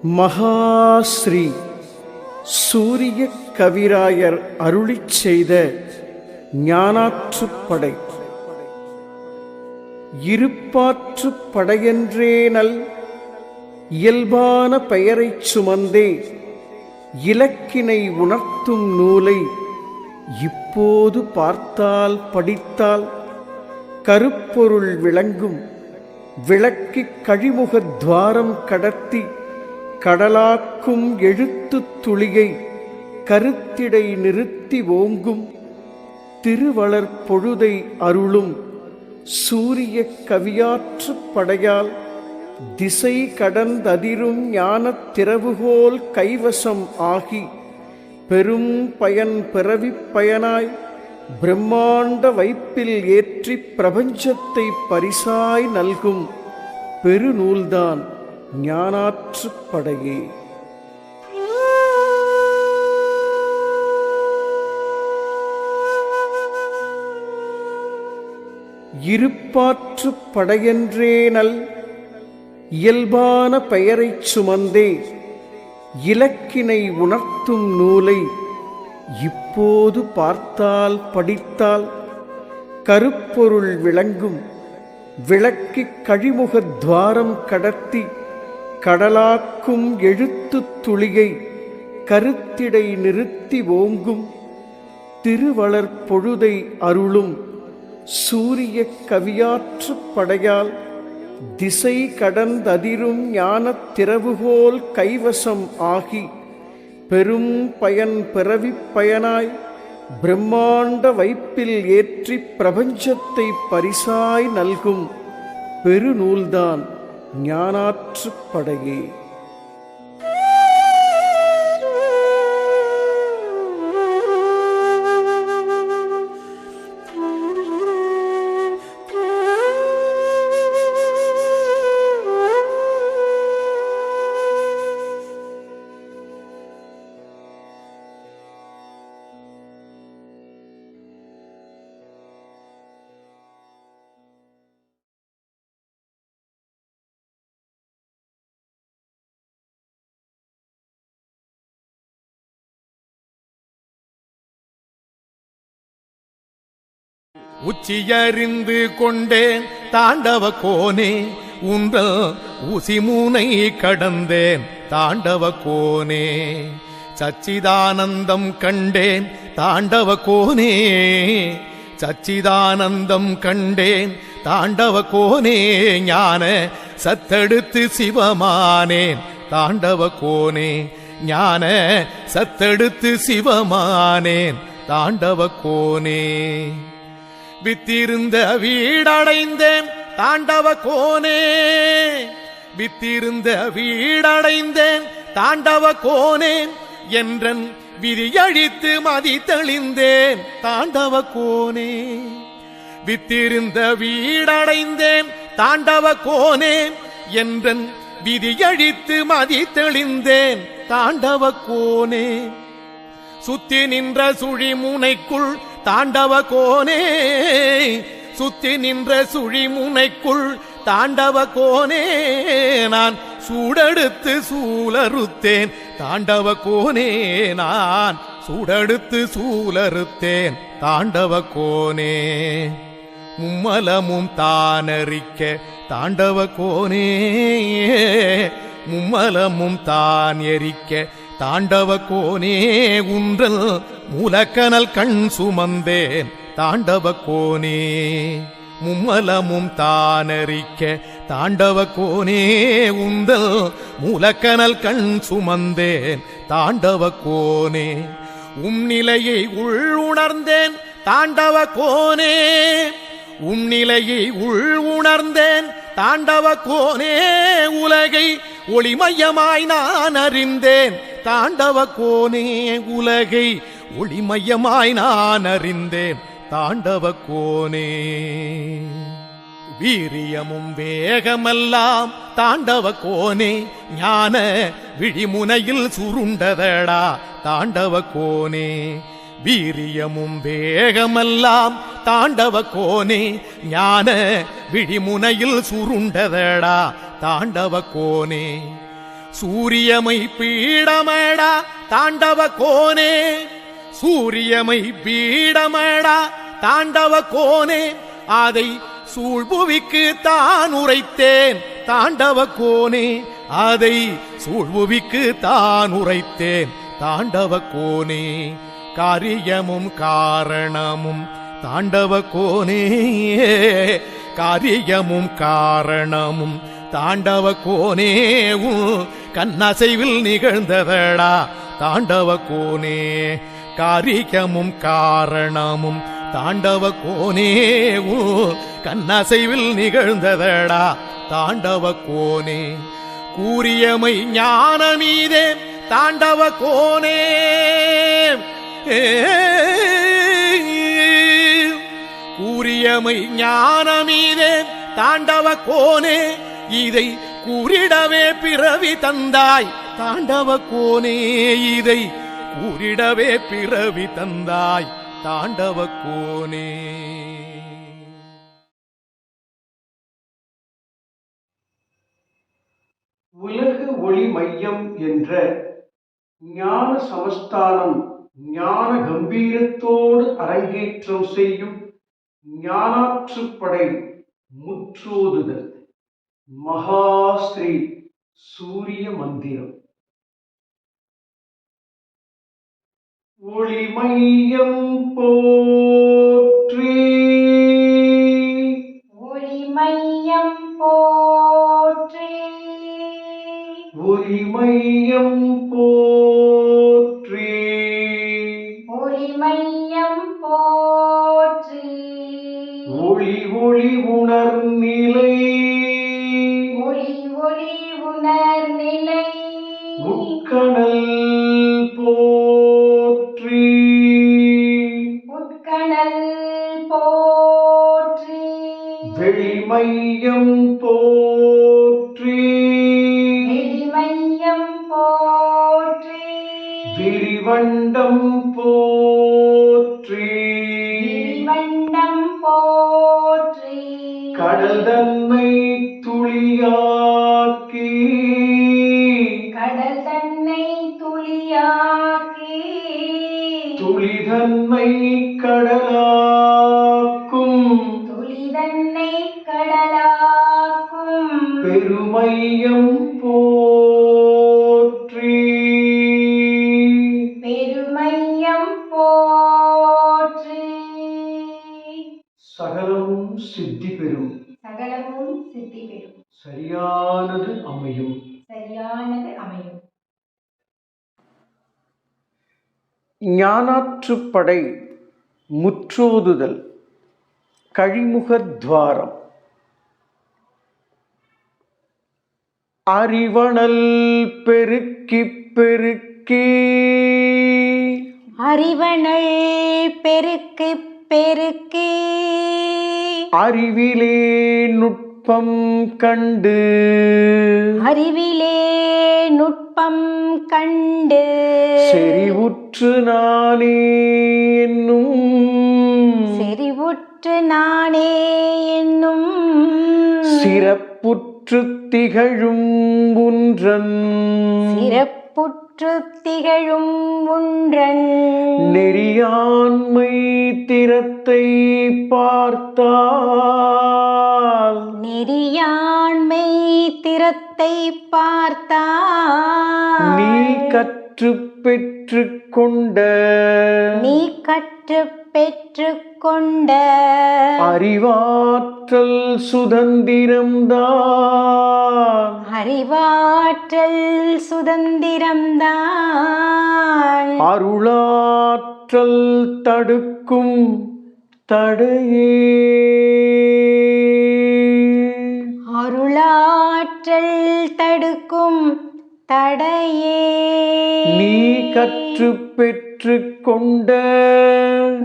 மகாஸ்ரீ சூரிய கவிராயர் அருளிச் செய்த ஞானாற்றுப்படை. இருப்பாற்றுப் படையென்றேனல் இயல்பான பெயரைச் சுமந்தே இலக்கினை உணர்த்தும் நூலை இப்போது பார்த்தால் படித்தால் கருப்பொருள் விளங்கும். விளக்கிக் கழிமுகத் துவாரம் கடத்தி கடலாக்கும் எழுத்துத் துளியை கருத்திடை நிறுத்தி ஓங்கும். திருவளர் பொழுதை அருளும் சூரிய கவியாற்றுப் படையால் திசை கடந்ததிரும் ஞானத் திறவுகோல் கைவசம் ஆகி பெரும் பயன் பிறவிப் பயனாய் பிரம்மாண்ட வைப்பில் ஏற்றிப் பிரபஞ்சத்தை பரிசாய் நல்கும் பெருநூல்தான் ஞானாற்றுப்படையே. இருப்பாற்றுப் படையென்றேனல் இயல்பான பெயரைச் சுமந்தே இலக்கினை உணர்த்தும் நூலை இப்போது பார்த்தால் படித்தால் கருப்பொருள் விளங்கும். விளக்கிக் கழிமுகத் துவாரம் கடத்தி கடலாக்கும் எழுத்துத் துளியை கருத்திடை நிறுத்தி ஓங்கும். திருவளர் பொழுதை அருளும் சூரிய கவியாற்றுப் படையால் திசை கடந்ததிரும் ஞானத் திறவுகோல் கைவசம் ஆகி பெரும் பயன் பிறவிப் பயனாய் பிரம்மாண்ட வைப்பில் ஏற்றிப் பிரபஞ்சத்தை பரிசாய் நல்கும் பெருநூல்தான் ஞானாற்றுப்படையே. உச்சியறிந்து கொண்டேன் தாண்டவ கோனே, உங்கள் ஊசிமூனை கடந்தேன் தாண்டவ கோனே. சச்சிதானந்தம் கண்டேன் தாண்டவ கோனே, சச்சிதானந்தம் கண்டேன் தாண்டவ கோனே. ஞான சத்தெடுத்து சிவமானேன் தாண்டவ கோனே, ஞான சத்தெடுத்து சிவமானேன் தாண்டவ கோனே. வித்திருந்த வீடடைந்தேன் தாண்டவ கோனே, வித்திருந்த வீடடைந்தேன் தாண்டவ கோனே. என்றன் விதியழித்து மதி தெளிந்தேன் தாண்டவ கோனே. வித்திருந்த வீடடைந்தேன் தாண்டவ கோனே, என்றன் விதியழித்து மதி தெளிந்தேன் தாண்டவ கோனே. சுத்தி நின்ற சுழிமுனைக்குள் தாண்டவ கோனே, சுத்தி நின்ற சுழிமுனைக்குள் தாண்டவ கோனே. நான் சூடெடுத்து சூலறுத்தேன் தாண்டவ கோனே, நான் சூடெடுத்து சூலறுத்தேன் தாண்டவ கோனே. மும்மலமும் தானறிக்க தாண்டவ கோனே, மும்மலமும் தான் எரிக்க தாண்டவ கோனே. உன்றல் மூலக்கனல் கண் சுமந்தேன் தாண்டவ கோனே. மும்மலமும் தானறிக்க தாண்டவ கோனே, உந்தல் மூலக்கனல் கண் சுமந்தேன் தாண்டவ கோனே. உம்நிலையை உள் உணர்ந்தேன் தாண்டவ கோனே, உம்நிலையை உள் உணர்ந்தேன் தாண்டவ கோனே. உலகை ஒளிமயமாய் நான் அறிந்தேன் தாண்டவ கோனே, உலகை ஒளிமயமாய் நான் அறிந்தேன் தாண்டவ கோனே. வீரியமும் வேகமெல்லாம் தாண்டவ கோனே, ஞான விழிமுனையில் சுருண்டதடா தாண்டவ கோனே. வீரியமும் வேகமெல்லாம் தாண்டவ கோனே, ஞான விழிமுனையில் சுருண்டதடா தாண்டவ கோனே. சூரியமை பீடமடா தாண்டவ கோனே, சூரியமை பீடமடா தாண்டவ கோனே, அதை சூழ்புவிக்கு தான் உரைத்தேன் தாண்டவ கோனே, அதை சூழ்புவிக்கு தான் உரைத்தேன் தாண்டவ கோனே. காரியமும் காரணமும் தாண்டவ கோனே, காரியமும் காரணமும் தாண்டவ கோனே, கண்ணசைவில் நிகழ்ந்ததடா தாண்டவ கோனே. காரியமும் காரணமும் தாண்டவ கோனே, கண்ணசைவில் நிகழ்ந்ததடா தாண்டவ கோனே. கூறியமை ஞானமீதே தாண்டவ கோனே, கூறியமை ஞானமீதே தாண்டவ கோனே, இதை கூறிடவே பிறவி தந்தாய் தாண்டவ கோனே, இதை கூறிடவே பிறவி தந்தாய் தாண்டவ கோனே. உலகு ஒளி மையம் என்ற ஞான சமஸ்தானம் ஞான கம்பீரத்தோடு அரங்கேற்றம் செய்யும் ஞானாற்றுப்படை முற்றோதுதல் மகாஸ்ரீ சூரிய மந்திரம். ஒளிமையம் போற்றி, ஒளிமையம் போற்றி, ஒளிமையம் போற்றி, ஒளிமையம் போற்றி, ஒளி ஒளி உணர்நிலை, ஒளி ஒளி உணர்நிலை, உட்கணல் போற்றி, உட்கணல் போற்றி, வெளிமையம் போற்றி, வெளிமையம் போற்றி, விரிவண்டம் போற்றி, விரிவண்டம் போற்றி, கடல் தன்னை துளியாக்கி, கடல் தன்னை துளியாக்கி, துளிதன்னை கடலாக்கும், துளிதன்னை கடலாக்கும், பெருமையம் போற்றி, பெருமையம் போற்றி. சகலமும் சித்தி பெறும், சகலமும் சித்தி பெறும், சரியானது அமையும். சரியானது அமையும். ஞானாற்றுப்படை முற்றோதுதல் கழிமுகத்வாரம். அறிவணல் பெருக்கி பெருக்கி, அறிவனள் பெருக்கு பெருக்கி, அறிவிலே நுட்பம் கண்டு, அறிவிலே நுட்பம் கண்டு, செறிவுற்று நானே என்னும், செறிவுற்று நானே என்னும், சிறப்புற்று திகழும் ஒன்றன், சிறப்புற்று திகழும் ஒன்றன், நெறியாண்மை திறத்தை பார்த்தால், நெறியாண்மை திறத்தை பார்த்தால், நீ கற்று பெற்று கொண்ட, நீ கற்று பெற்று கொண்ட, அறிவாற்றல் சுதந்திரம்தான், அறிவாற்றல் சுதந்திரம்தான், அருளாற்றல் தடுக்கும் தடையே, அருளாற்றல் தடுக்கும் தடையே, நீ கற்று பெற்று கொண்ட,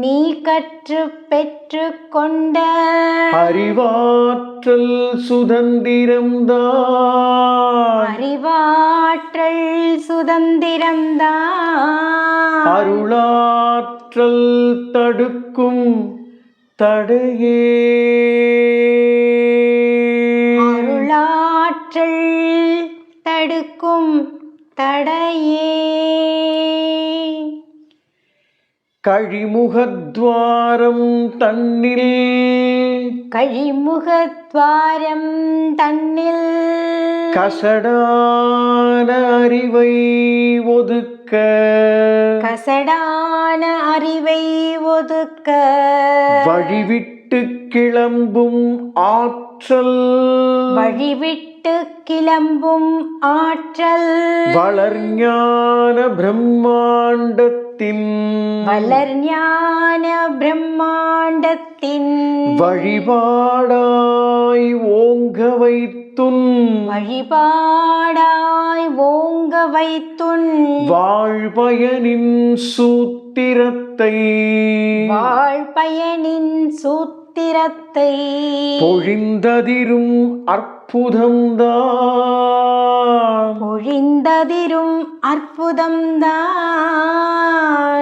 நீ கற்று பெற்று கொண்ட, அறிவாற்றல் சுதந்திரம்தான், அறிவாற்றல் சுதந்திரம்தான், அருளாற்றல் தடுக்கும் தடையே, அருளாற்றல் தடுக்கும் கழிமுகத்வாரம் தன்னில் கழிமுகத்வாரம் தன்னில் கசடான அறிவை ஒதுக்க கசடான அறிவை ஒதுக்க வழிவிட்டு கிளம்பும் ஆற்றல் வழிவிட்டு கிளம்பும் ஆற்றல் வளர்ஞான பிரம்மாண்டத்தின் வளர்ஞான பிரம்மாண்டத்தின் வழிபாடாய் ஓங்க வைத்துன் வழிபாடாய் ஓங்க வைத்துன் வாழ்பயனின் சூத்திரத்தை வாழ்பயனின் சூத்திரத்தை பொழிந்ததிரும் அற்புதம்தான் பொழிந்ததிரும் அற்புதம்தான்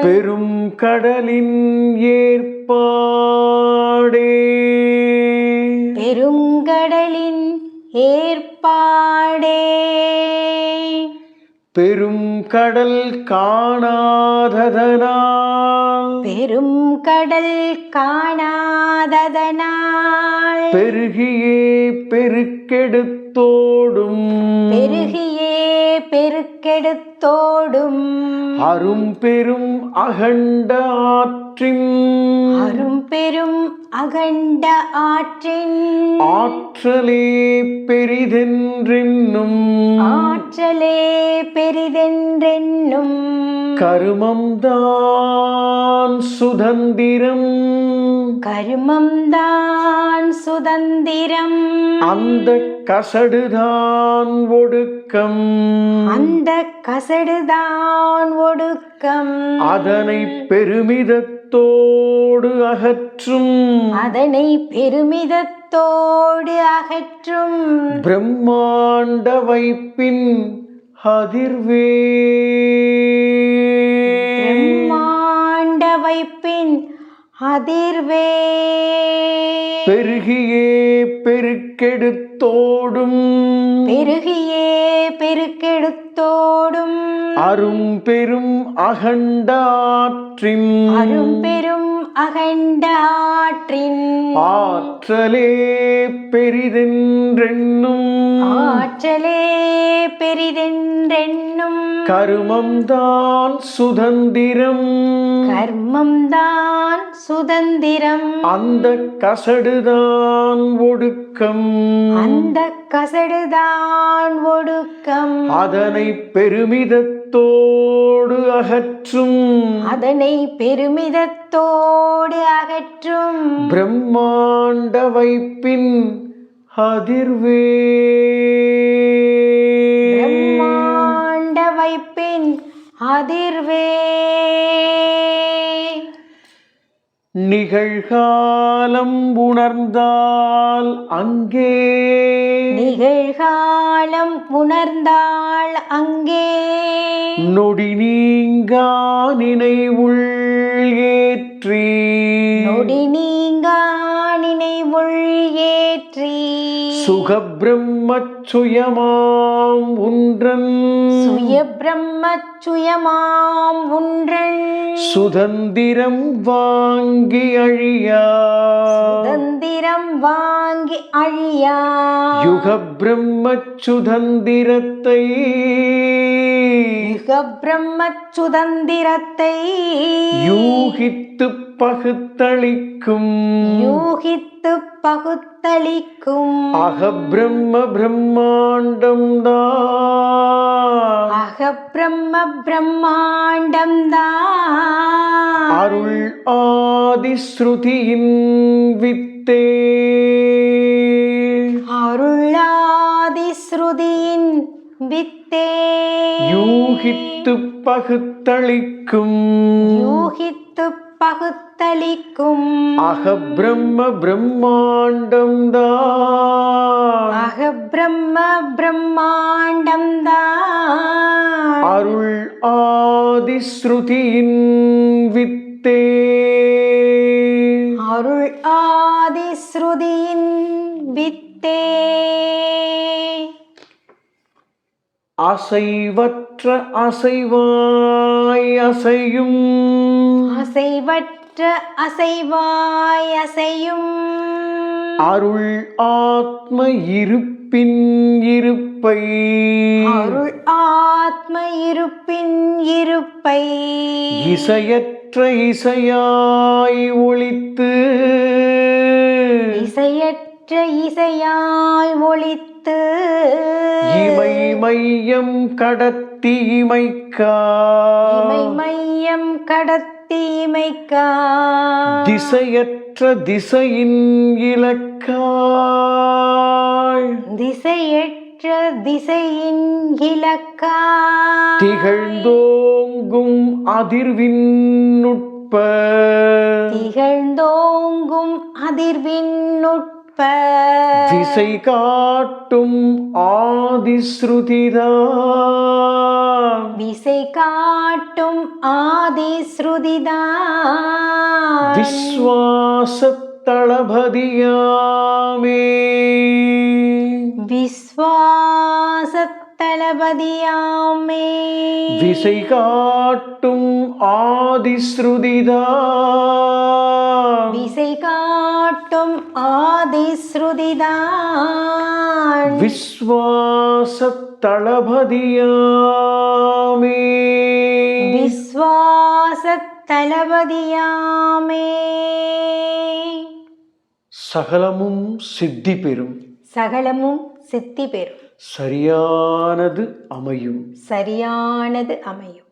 பெரும் கடலின் ஏற்பாடே பெருங்கடலின் ஏற்பாடே பெரும் கடல் காணாததனால் பெரும் கடல் காணாததனால் பெருகியே பெருக்கெடுத்தோடும் பெருகியே பெருக்கெடுத்தோடும் அரும் பெரும் அகண்ட ஆற்றின் அரும் பெரும் அகண்ட ஆற்றின் ஆற்றலே பெரிதென்றென்னும் ஆற்றலே பெரிதென்றென்னும் கருமம்தான் சுதந்திரம் கருமம்தான் சுதந்திரம் அந்த கசடுதான் ஒடுக்கம் அந்த கசடுதான் ஒடுக்கம் அதனை பெருமிதத்தோடு அகற்றும் அதனை பெருமிதத்தோடு அகற்றும் பிரம்மாண்ட வைப்பின் அதிர்வே பிரம்மாண்ட வைப்பின் அதிர்வே பெருகியே பெருக்கெடுத்தோடும் பெருகியே பெருக்கெடுத்தோடும் அரும் பெரும் அகண்ட ஆற்றின் அரும் பெரும் அகண்ட ஆற்றின் ஆற்றலே பெரிதென்றென்னும் ஆற்றலே பெரிதென்றென்னும் கருமம்தான் சுதந்திரம் கர்மம்தான் சுதந்திரம் அந்த கசடுதான் ஒடுக்கம் அந்த கசடுதான் ஒடுக்கம் அதனை பெருமிதத்தோடு அகற்றும் அதனை பெருமிதத்தோடு அகற்றும் பிரம்மாண்ட வைப்பின் அதிர்வே பிரம்மாண்ட வைப்பின் அதிர்வே நிகழ்காலம் உணர்ந்தால் அங்கே நிகழ்காலம் உணர்ந்தாள் அங்கே நொடி நீங்கா நினைவுள் ஏற்றி நொடி நீங்கா நினைவுள் ஏற்றி சுகபிரம்மச்சுயமாம் உன்றன் சுய பிரம்மச்சுயமாம் ஒன்றன் சுதந்திரம் வாங்கி அழியா சுதந்திரம் வாங்கி அழியா யுக பிரம்மச்சுதந்திரத்தை யுக பிரம்மச்சுதந்திரத்தை யூகித்து பகுத்தளிக்கும் யூகித்து பகுத்தளிக்கும் அகபிரம்ம பிரம்மாண்டம் தான் அகபிரம்ம பிரம்மாண்டம் தான் அருள் ஆதிஸ்ருதியின் வித்தே அருளாதி ஸ்ருதியின் வித்தே யூகித்து பகுத்தளிக்கும் யூகித்து பகுத்தளிக்கும் அகபிரம்ம பிரம்மாண்டம் தான் அகபிரம்ம பிரம்மாண்டம் தான் அருள் ஆதிஸ்ருதியின் வித்தே அருள் ஆதி ஸ்ருதியின் வித்தே அசைவற்ற அசைவாய் அசையும் அசைவற்ற அசைவாய் அசையும் அருள் ஆத்ம இருப்பின் இருப்பை அருள் ஆத்ம இருப்பின் இருப்பை இசையற்ற இசையாய் ஒளித்து இசையற்ற இசையாய் ஒளித்து இமை மையம் கடத்தி இமைக்கா இமை மையம் கடத்தி இமைக்கா திசையற்ற திசையின் இலக்காய் திசையற்ற திசையின் இலக்கா திகழ்ந்தோங்கும் அதிர்வின் நுட்ப திகழ்ந்தோங்கும் அதிர்வின் நுட்ப திசை காட்டும் ஆதிஸ்ருதிதான் விசை காட்டும் ஆதி ஸ்ருதிதான் விஸ்வாசத் தளபதியாமே விஸ்வாசத் தளபதியாமே விசை காட்டும் ஆதிஸ்ருதிதான் விசை காட்டும் ஆதி ஸ்ருதிதான் விஸ்வாசத் தளபதியாமே விஸ்வாசத் தளபதியாமே சகலமும் சித்தி பெறும் சகலமும் சித்தி பெறும் சரியானது அமையும் சரியானது அமையும்